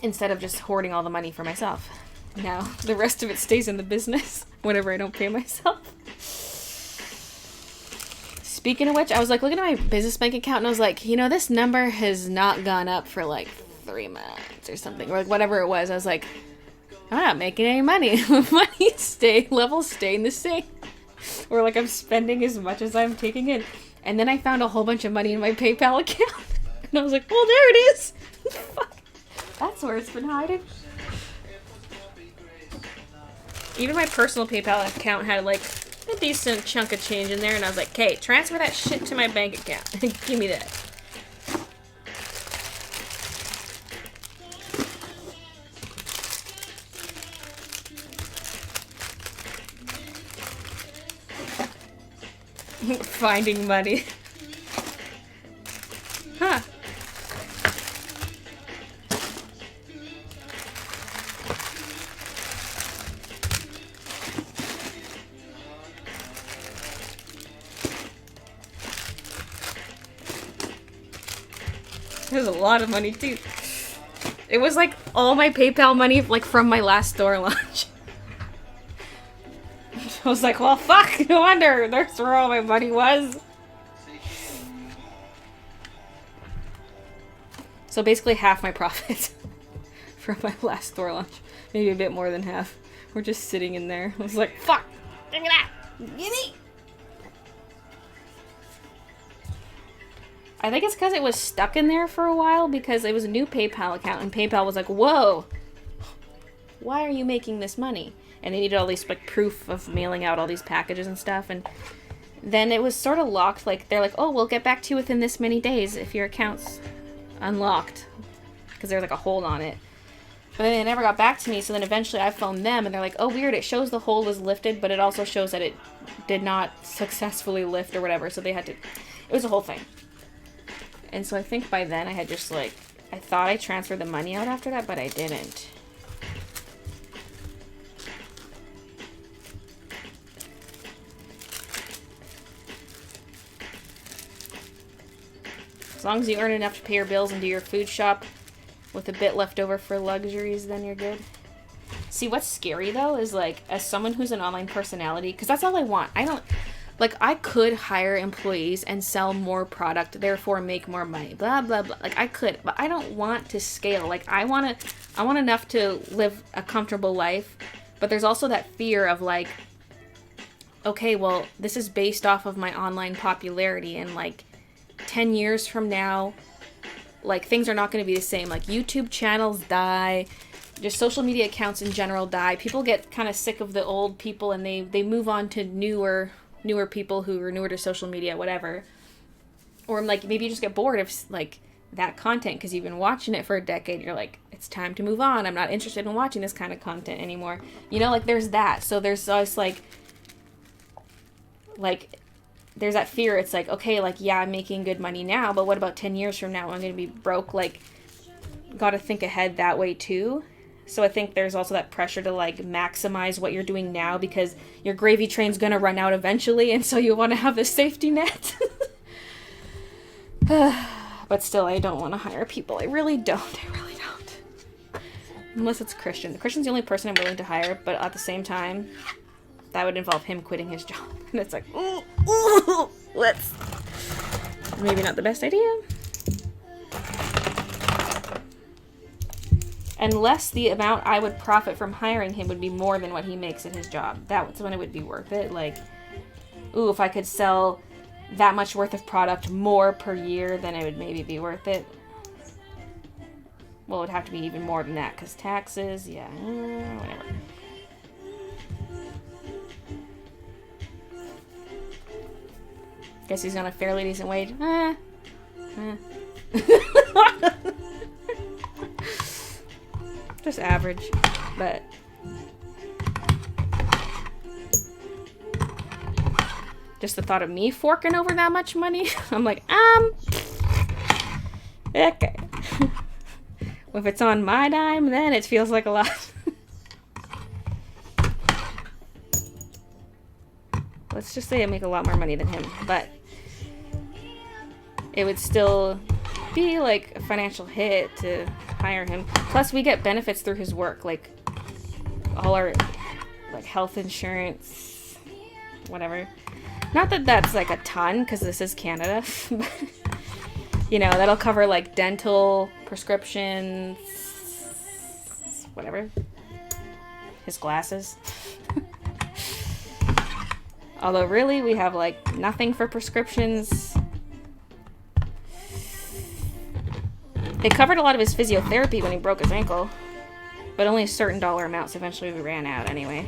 instead of just hoarding all the money for myself. Now, the rest of it stays in the business whenever I don't pay myself. Speaking of which, I was like looking at my business bank account and I was like, you know, this number has not gone up for like 3 months or something, or like whatever it was. I was like, I'm not making any money. Money levels staying the same. Or like I'm spending as much as I'm taking in. And then I found a whole bunch of money in my PayPal account. And I was like, well, there it is. Fuck. That's where it's been hiding. Even my personal PayPal account had like a decent chunk of change in there, and I was like, "Okay, transfer that shit to my bank account. Give me that." Finding money. Huh. There's a lot of money too. It was like all my PayPal money like from my last store launch. I was like, well, fuck, no wonder that's where all my money was. So basically half my profits from my last store launch. Maybe a bit more than half. We're just sitting in there. I was like, fuck, give me that. Give me. I think it's because it was stuck in there for a while because it was a new PayPal account and PayPal was like, whoa, why are you making this money? And they needed all these like proof of mailing out all these packages and stuff. And then it was sort of locked. Like they're like, oh, we'll get back to you within this many days if your account's unlocked, because there's like a hold on it. But then they never got back to me. So then eventually I phoned them and they're like, oh, weird. It shows the hold was lifted, but it also shows that it did not successfully lift or whatever. So they had to, it was a whole thing. And so I think by then I had just like, I thought I transferred the money out after that, but I didn't. As long as you earn enough to pay your bills and do your food shop with a bit left over for luxuries, then you're good. See, what's scary though is like, as someone who's an online personality, because that's all I want. I could hire employees and sell more product, therefore make more money, blah, blah, blah. Like, I could, but I don't want to scale. Like, I want enough to live a comfortable life, but there's also that fear of, like, okay, well, this is based off of my online popularity, and, like, 10 years from now, like, things are not going to be the same. Like, YouTube channels die, just social media accounts in general die. People get kind of sick of the old people, and they move on to newer people who are newer to social media, whatever. Or like maybe you just get bored of like that content because you've been watching it for a decade. You're like, it's time to move on. I'm not interested in watching this kind of content anymore. You know, like there's that. So there's always like there's that fear. It's like, okay, like, yeah, I'm making good money now, but what about 10 years from now? I'm going to be broke. Like, got to think ahead that way too. So I think there's also that pressure to like maximize what you're doing now because your gravy train's going to run out eventually. And so you want to have this safety net. But still, I don't want to hire people. I really don't. Unless it's Christian. The Christian's the only person I'm willing to hire. But at the same time, that would involve him quitting his job. And it's like, let's. Maybe not the best idea. Unless the amount I would profit from hiring him would be more than what he makes at his job. That's when it would be worth it. Like, ooh, if I could sell that much worth of product more per year, then it would maybe be worth it. Well, it would have to be even more than that, because taxes, yeah, whatever. Guess he's on a fairly decent wage. Just average, but just the thought of me forking over that much money, I'm like, okay. If it's on my dime, then it feels like a lot. Let's just say I make a lot more money than him, but it would still be like a financial hit to hire him. Plus, we get benefits through his work, like all our like health insurance, whatever. Not that that's like a ton, because this is Canada. But, you know, that'll cover like dental, prescriptions, whatever. His glasses. Although really, we have like nothing for prescriptions. It covered a lot of his physiotherapy when he broke his ankle, but only certain dollar amounts. Eventually we ran out anyway.